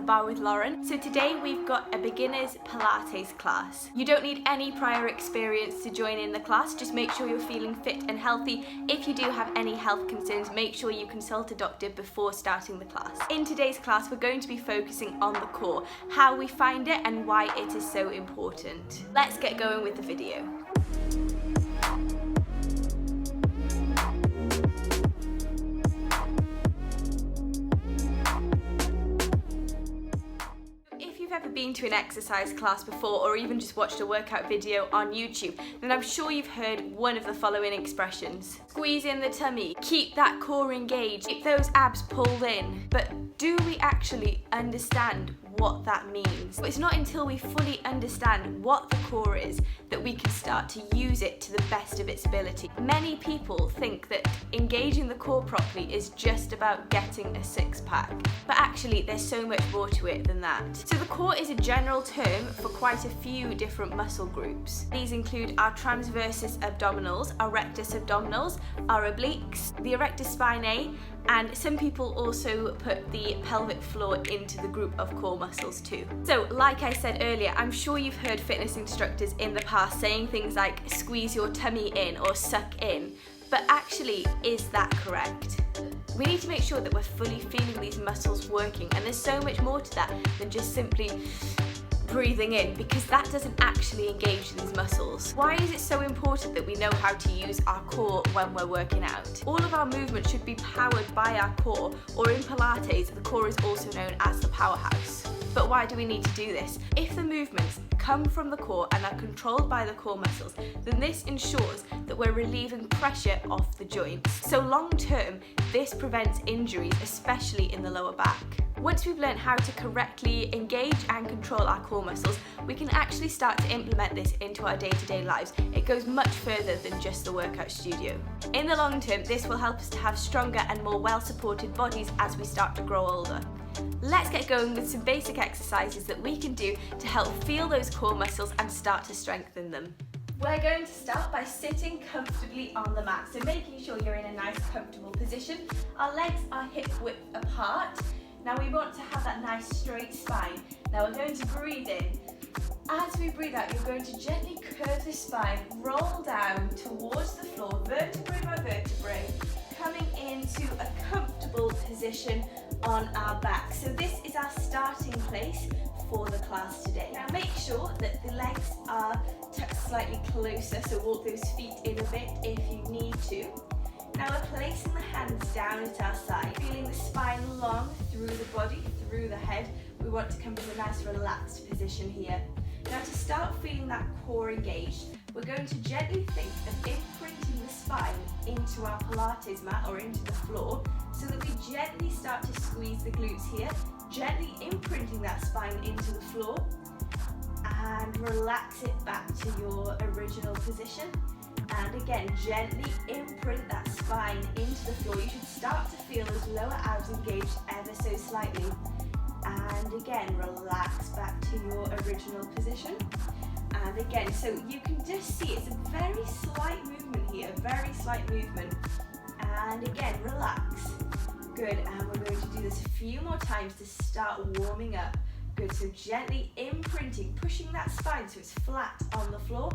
Barre with Lauren. So today we've got a beginner's Pilates class. You don't need any prior experience to join in the class, just make sure you're feeling fit and healthy. If you do have any health concerns, make sure you consult a doctor before starting the class. In today's class, we're going to be focusing on the core, how we find it and why it is so important. Let's get going with the video. Ever been to an exercise class before or even just watched a workout video on YouTube, then I'm sure you've heard one of the following expressions. Squeeze in the tummy, keep that core engaged, keep those abs pulled in. But do we actually understand what that means? It's not until we fully understand what the core is that we can start to use it to the best of its ability. Many people think that engaging the core properly is just about getting a six-pack, but actually there's so much more to it than that. So the core is a general term for quite a few different muscle groups. These include our transversus abdominals, our rectus abdominals, our obliques, the erector spinae, and some people also put the pelvic floor into the group of core muscles too. So like I said earlier, I'm sure you've heard fitness instructors in the past saying things like squeeze your tummy in or suck in, but actually, is that correct? We need to make sure that we're fully feeling these muscles working, and there's so much more to that than just simply breathing in, because that doesn't actually engage these muscles. Why is it so important that we know how to use our core when we're working out? All of our movement should be powered by our core, or in Pilates, the core is also known as the powerhouse. But why do we need to do this? If the movements come from the core and are controlled by the core muscles, then this ensures that we're relieving pressure off the joints. So long term, this prevents injuries, especially in the lower back. Once we've learned how to correctly engage and control our core muscles, we can actually start to implement this into our day-to-day lives. It goes much further than just the workout studio. In the long term, this will help us to have stronger and more well-supported bodies as we start to grow older. Let's get going with some basic exercises that we can do to help feel those core muscles and start to strengthen them. We're going to start by sitting comfortably on the mat, so making sure you're in a nice comfortable position. Our legs are hip width apart. Now we want to have that nice straight spine. Now we're going to breathe in. As we breathe out, you're going to gently curve the spine, roll down towards the floor, vertebrae by vertebrae, coming into a comfortable position on our back. So this is our starting place for the class today. Now make sure that the legs are tucked slightly closer, so walk those feet in a bit if you need to. Now we're placing the hands down at our side, feeling the spine long through the body, through the head. We want to come to a nice relaxed position here. Now to start feeling that core engaged, we're going to gently think of imprinting the spine into our Pilates mat or into the floor, so that we gently start to squeeze the glutes here, gently imprinting that spine into the floor, and relax it back to your original position. And again, gently imprint that spine into the floor. You should start to feel those lower abs engaged ever so slightly. And again, relax back to your original position. And again, so you can just see it's a very slight movement here, very slight movement. And again, relax. Good, and we're going to do this a few more times to start warming up. Good, so gently imprinting, pushing that spine so it's flat on the floor.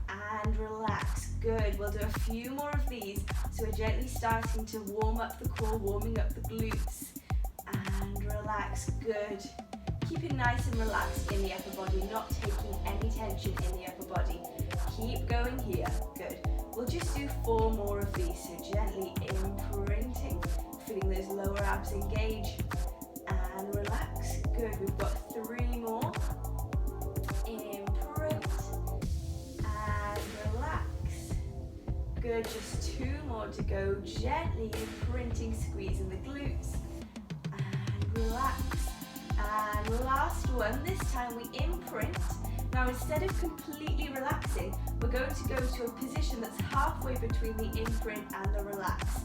And relax. Good. We'll do a few more of these. So we're gently starting to warm up the core, warming up the glutes. And relax. Good. Keep it nice and relaxed in the upper body, not taking any tension in the upper body. Keep going here. Good. We'll just do 4 more of these. So gently imprinting, feeling those lower abs engage. And relax. Good. We've got 3 more. Good, just 2 more to go. Gently imprinting, squeezing the glutes, and relax. And last one, this time we imprint. Now instead of completely relaxing, we're going to go to a position that's halfway between the imprint and the relax.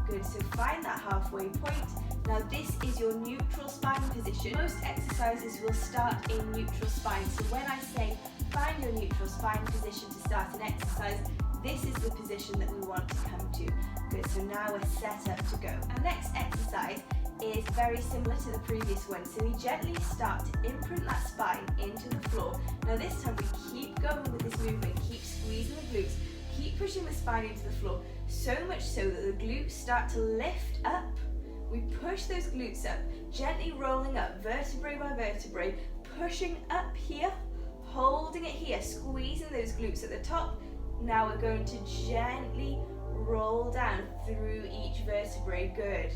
Good, so find that halfway point. Now this is your neutral spine position. Most exercises will start in neutral spine, so when I say find your neutral spine position to start an exercise, this is the position that we want to come to. Good, so now we're set up to go. Our next exercise is very similar to the previous one. So we gently start to imprint that spine into the floor. Now this time we keep going with this movement, keep squeezing the glutes, keep pushing the spine into the floor, so much so that the glutes start to lift up. We push those glutes up, gently rolling up vertebrae by vertebrae, pushing up here, holding it here, squeezing those glutes at the top. Now we're going to gently roll down through each vertebrae. Good.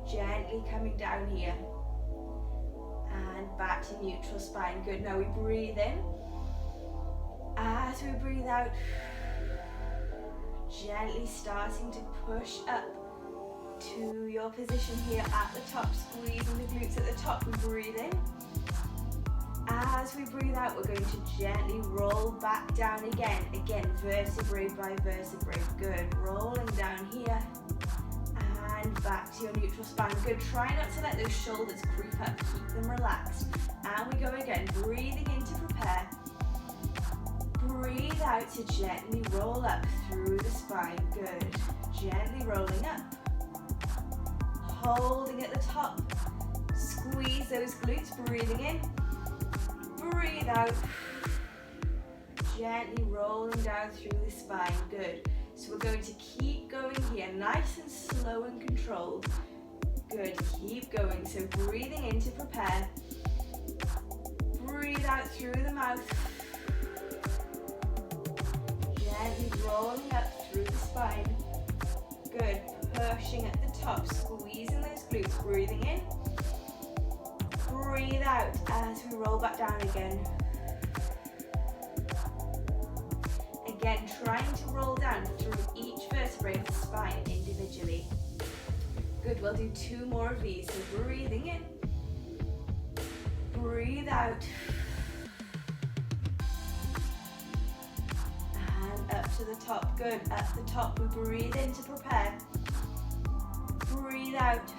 Gently coming down here. And back to neutral spine. Good. Now we breathe in. As we breathe out, gently starting to push up to your position here at the top, squeezing the glutes at the top. We breathe in. As we breathe out, we're going to gently roll back down again. Again, vertebrae by vertebrae. Good. Rolling down here and back to your neutral spine. Good. Try not to let those shoulders creep up. Keep them relaxed. And we go again. Breathing in to prepare. Breathe out to gently roll up through the spine. Good. Gently rolling up. Holding at the top. Squeeze those glutes. Breathing in. Breathe out. Gently rolling down through the spine. Good. So we're going to keep going here, nice and slow and controlled. Good. Keep going. So breathing in to prepare. Breathe out through the mouth. Gently rolling up through the spine. Good. Pushing at the top, squeezing those glutes. Breathing in. Breathe out as we roll back down again. Again, trying to roll down through each vertebrae of the spine individually. Good, we'll do 2 more of these. So breathing in. Breathe out. And up to the top. Good, at the top we breathe in to prepare. Breathe out.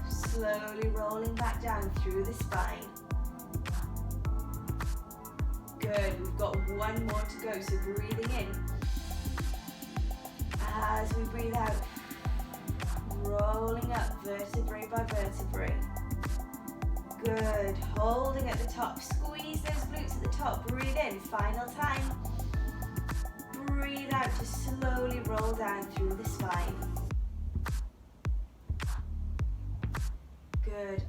Slowly rolling back down through the spine. Good, we've got 1 more to go, so breathing in. As we breathe out, rolling up vertebrae by vertebrae. Good, holding at the top, squeeze those glutes at the top, breathe in, final time. Breathe out to slowly roll down through the spine. Good,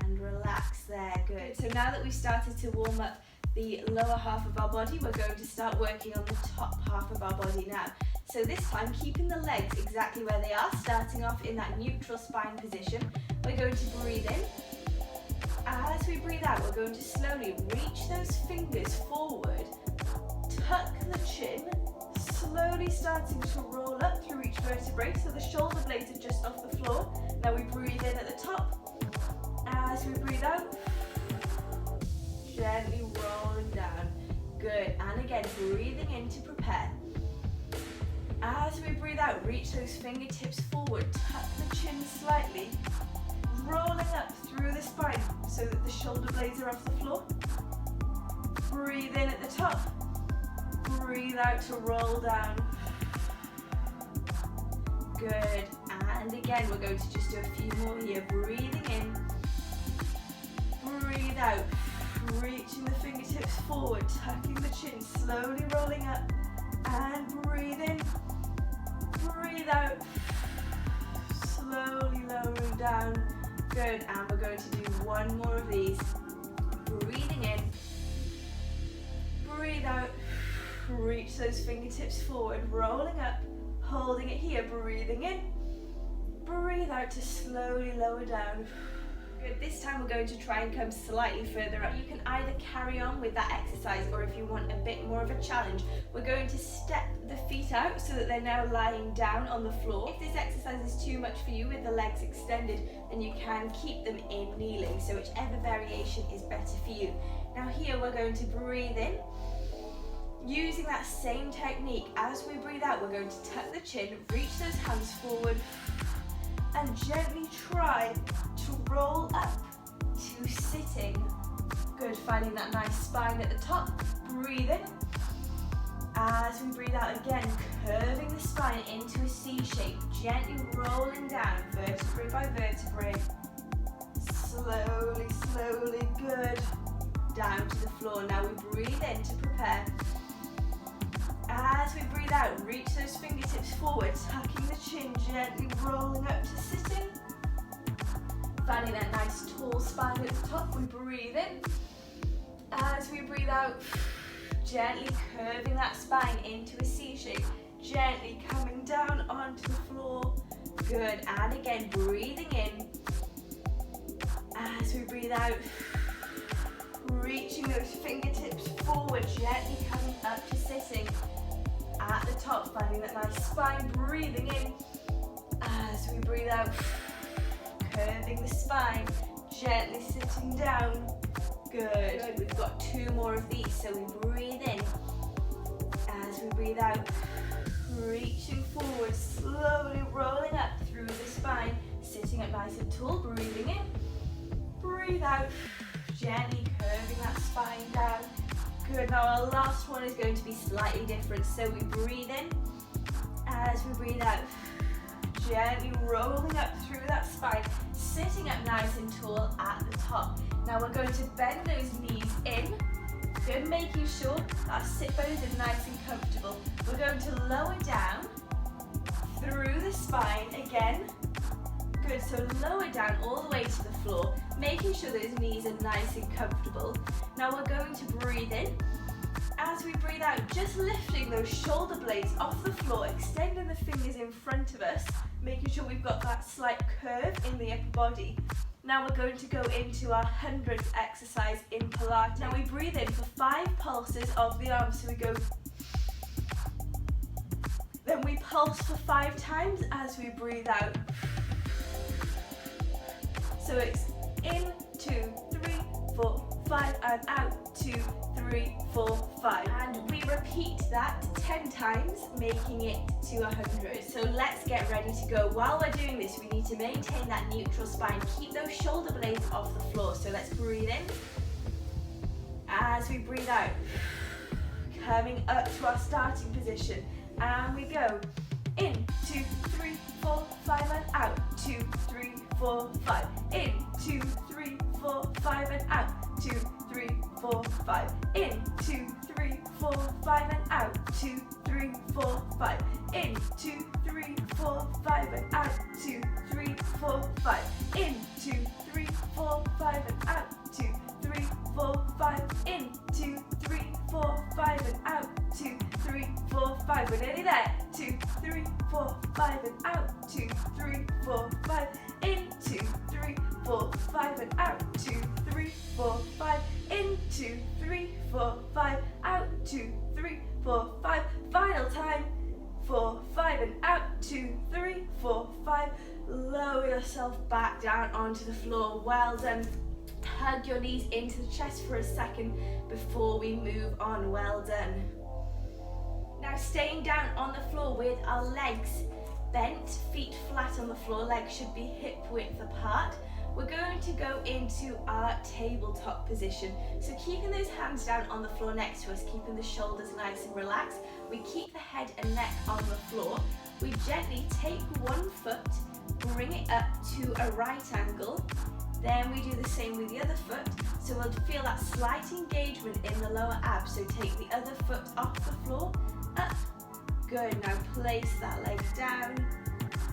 and relax there, good. So now that we've started to warm up the lower half of our body, we're going to start working on the top half of our body now. So this time, keeping the legs exactly where they are, starting off in that neutral spine position. We're going to breathe in. As we breathe out, we're going to slowly reach those fingers forward, tuck the chin, slowly starting to roll up through each vertebrae so the shoulder blades are just off the floor. Now we breathe in at the top. As we breathe out, gently rolling down. Good, and again, breathing in to prepare. As we breathe out, reach those fingertips forward, tuck the chin slightly, rolling up through the spine so that the shoulder blades are off the floor. Breathe in at the top, breathe out to roll down. Good, and again, we're going to just do a few more here. Breathing in, breathe out, reaching the fingertips forward, tucking the chin, slowly rolling up, and breathe in, breathe out, slowly lowering down. Good, and we're going to do 1 more of these. Breathing in, breathe out, reach those fingertips forward, rolling up, holding it here, breathing in, breathe out to slowly lower down. Good. This time we're going to try and come slightly further up. You can either carry on with that exercise, or if you want a bit more of a challenge, we're going to step the feet out so that they're now lying down on the floor. If this exercise is too much for you with the legs extended, then you can keep them in kneeling, so whichever variation is better for you. Now here we're going to breathe in. Using that same technique, as we breathe out, we're going to tuck the chin, reach those hands forward, and gently try to roll up to sitting. Good, finding that nice spine at the top. Breathe in. As we breathe out again, curving the spine into a C shape, gently rolling down vertebrae by vertebrae. Slowly, slowly, good. Down to the floor. Now we breathe in to prepare. As we breathe out, reach those fingertips forward, tucking the chin, gently rolling up to sitting. Finding that nice tall spine at the top, we breathe in. As we breathe out, gently curving that spine into a C shape, gently coming down onto the floor. Good, and again, breathing in. As we breathe out, reaching those fingertips forward, gently coming up to sitting. At the top, finding that nice spine, breathing in. As we breathe out, curving the spine, gently sitting down. Good. We've got 2 more of these, so we breathe in. As we breathe out, reaching forward, slowly rolling up through the spine, sitting up nice and tall, breathing in. Breathe out, gently curving that spine down. Good, now our last one is going to be slightly different. So we breathe in, as we breathe out, gently rolling up through that spine, sitting up nice and tall at the top. Now we're going to bend those knees in, good, making sure our sit bones are nice and comfortable. We're going to lower down through the spine again. Good, so lower down all the way to the floor, making sure those knees are nice and comfortable. Now we're going to breathe in. As we breathe out, just lifting those shoulder blades off the floor, extending the fingers in front of us, making sure we've got that slight curve in the upper body. Now we're going to go into our 100th exercise in Pilates. Now we breathe in for 5 pulses of the arms, so we go. Then we pulse for 5 times as we breathe out. So it's in, 2, 3, 4, 5, and out, 2, 3, 4, 5. And we repeat that 10 times, making it to 100. So let's get ready to go. While we're doing this, we need to maintain that neutral spine. Keep those shoulder blades off the floor. So let's breathe in. As we breathe out, coming up to our starting position. And we go in, 2, 3, 4, 5, and out, 2, 3, 4, 5. In, 2, 3, 4, 5, and out, 2, 3, 4, 5. In, 2, 3, 4, 5, and out, 2, 3, 4, 5. In, 2, 3, 4, 5, and out, 2, 3, 4, 5. In, 2, 3, 4, 5, and out, 2, 3, 4, 5. In, 2, 3, 4, 5, and out, 2, 3, 4, 5. We're nearly there. 2, 3, 4, 5, and out, 2, 3, 4, 5. In, 2, 3, 4, 5, and out, 2, 3, 4, 5. In, 2, 3, 4, 5, out, 2, 3, 4, 5. Final time. 4, 5, and out, 2, 3, 4, 5. Lower yourself back down onto the floor. Well done. Hug your knees into the chest for a second before we move on. Well done. Now staying down on the floor with our legs bent, feet flat on the floor, legs should be hip width apart. We're going to go into our tabletop position. So keeping those hands down on the floor next to us, keeping the shoulders nice and relaxed. We keep the head and neck on the floor. We gently take one foot, bring it up to a right angle. Then we do the same with the other foot. So we'll feel that slight engagement in the lower abs. So take the other foot off the floor, up. Good, now place that leg down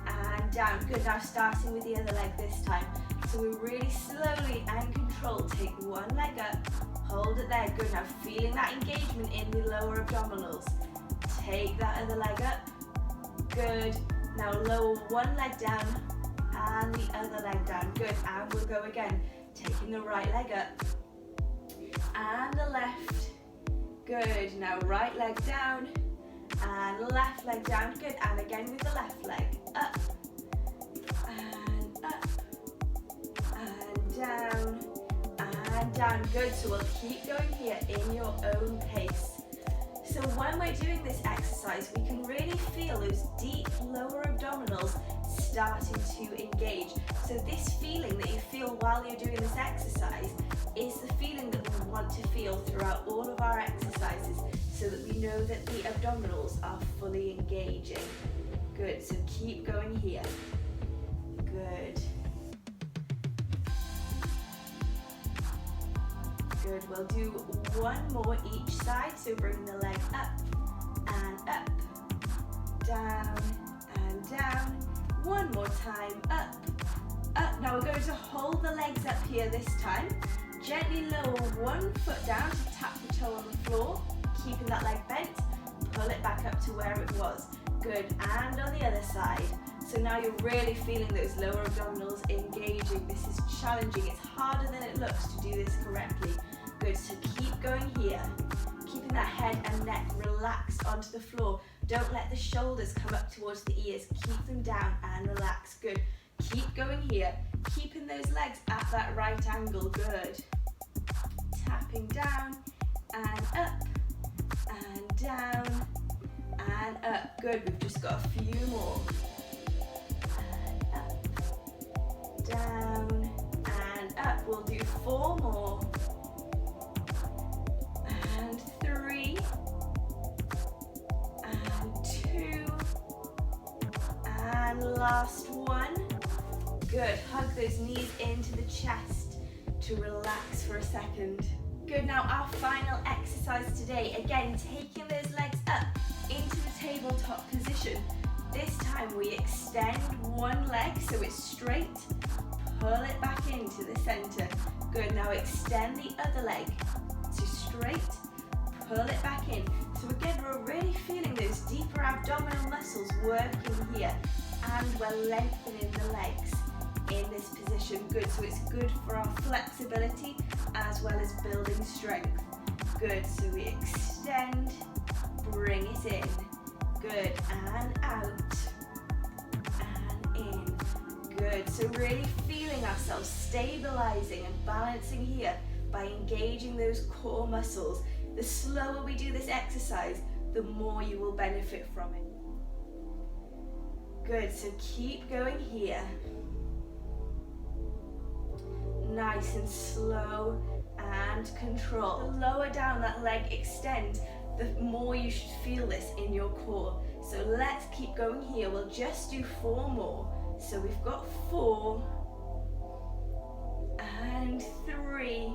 and down. Good, now starting with the other leg this time. So we really slowly and controlled take one leg up, hold it there. Good, now feeling that engagement in the lower abdominals. Take that other leg up. Good, now lower one leg down and the other leg down. Good, and we'll go again. Taking the right leg up and the left. Good, now right leg down and left leg down. Good, and again with the left leg. Up and up and down and down. Good, so we'll keep going here in your own pace. So when we're doing this exercise, we can really feel those deep lower abdominals starting to engage. So this feeling that you feel while you're doing this exercise is the feeling that we want to feel throughout all of our exercises, so that we you know that the abdominals are fully engaging. Good, so keep going here. Good. Good, we'll do one more each side, so bring the leg up and up, down and down. One more time, up, up. Now we're going to hold the legs up here this time. Gently lower one foot down to tap the toe on the floor, keeping that leg bent. Pull it back up to where it was. Good, and on the other side. So now you're really feeling those lower abdominals engaging. This is challenging. It's harder than it looks to do this correctly. Good, so keep going here. Keeping that head and neck relaxed onto the floor. Don't let the shoulders come up towards the ears. Keep them down and relax. Good. Keep going here. Keeping those legs at that right angle. Good. Tapping down and up and down and up. Good. We've just got a few more. And up, down and up. We'll do 4 more. And 3 and 2 and last one. Good, hug those knees into the chest to relax for a second. Good, now our final exercise today. Again, taking those legs up into the tabletop position. This time we extend one leg so it's straight. Pull it back into the center. Good, now extend the other leg to straight. Pull it back in. So again, we're really feeling those deeper abdominal muscles working here. And we're lengthening the legs in this position. Good, so it's good for our flexibility as well as building strength. Good, so we extend, bring it in. Good, and out, and in. Good, so really feeling ourselves stabilizing and balancing here by engaging those core muscles. The slower we do this exercise, the more you will benefit from it. Good, so keep going here. Nice and slow and control. The lower down that leg extends, the more you should feel this in your core. So let's keep going here. We'll just do 4 more. So we've got 4 and 3,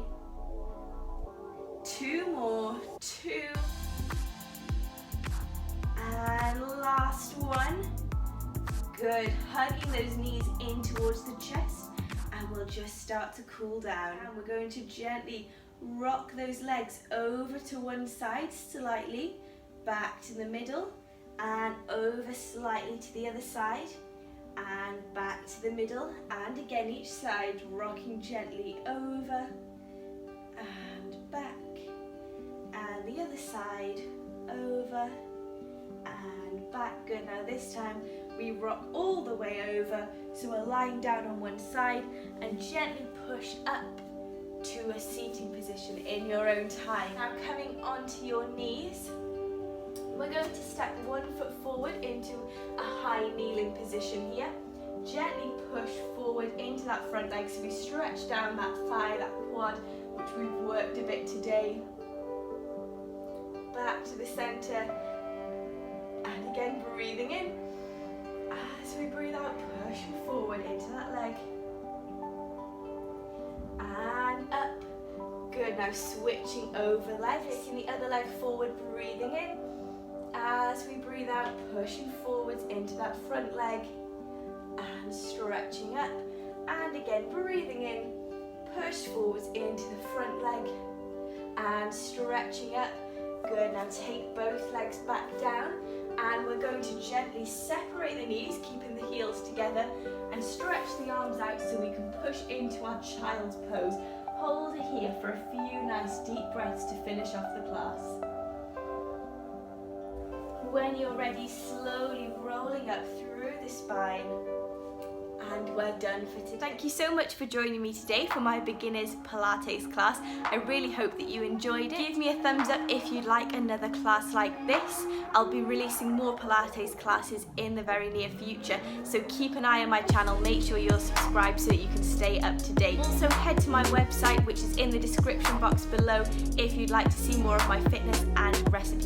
2 more, 2 and last one. Good, hugging those knees in towards the chest, and we'll just start to cool down. And we're going to gently rock those legs over to one side slightly, back to the middle, and over slightly to the other side, and back to the middle, and again each side, rocking gently over and back, and the other side, over and back. Good, now this time we rock all the way over, so we're lying down on one side and gently push up to a seating position in your own time. Now coming onto your knees, we're going to step 1 foot forward into a high kneeling position here. Gently push forward into that front leg, so we stretch down that thigh, that quad, which we've worked a bit today. Back to the center, and again breathing in. As we breathe out, pushing forward into that leg. And up. Good, now switching over legs, taking the other leg forward, breathing in. As we breathe out, pushing forwards into that front leg. And stretching up. And again, breathing in. Push forwards into the front leg. And stretching up. Good, now take both legs back down. And we're going to gently separate the knees, keeping the heels together, and stretch the arms out so we can push into our child's pose. Hold it here for a few nice deep breaths to finish off the class. When you're ready, slowly rolling up through the spine. And we're done for today. Thank you so much for joining me today for my beginners Pilates class. I really hope that you enjoyed it. Give me a thumbs up if you'd like another class like this. I'll be releasing more Pilates classes in the very near future, so keep an eye on my channel. Make sure you're subscribed so that you can stay up to date. Also head to my website, which is in the description box below, if you'd like to see more of my fitness and recipe